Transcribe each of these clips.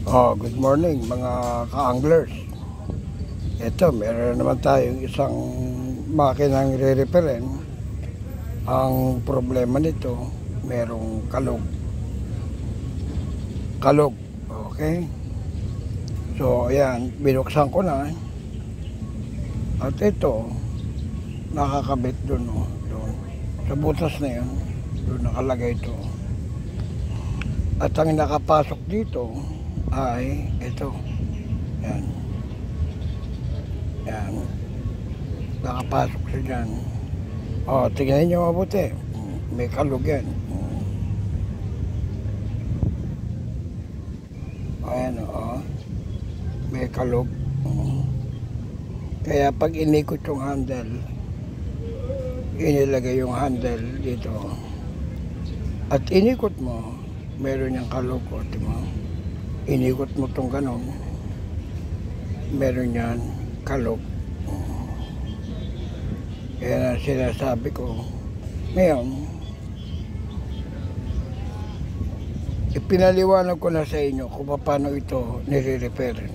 Good morning mga ka-anglers. Ito, meron naman tayong isang makinang re-reperen. Ang problema nito, merong kalog. Okay? So, ayan, binuksan ko na. At ito, nakakabit doon. Sa butas na yun, doon nakalagay ito. At ang nakapasok dito ay ito. Yan. Nakapasok siya dyan. Tingnan nyo mabuti. May kalog yan. Ayan may kalog. Kaya pag inikot yung handle, inilagay yung handle dito. At inikot mo, meron yung kalog. Diba? Inikot mo tong ganon, meron yan kalog. Kaya na sinasabi ko ngayon, ipinaliwanag ko na sa inyo kung paano ito nire-repair.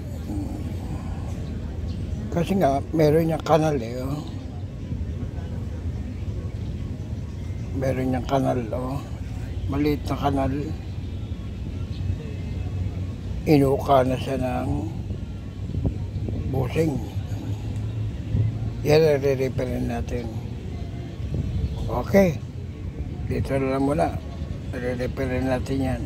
Kasi nga meron yung kanal meron yung kanal maliit na kanal. Inuka na siya ng busing. Yan ang re-repairin natin. Okay. Dito na lang muna. Re-repairin natin yan.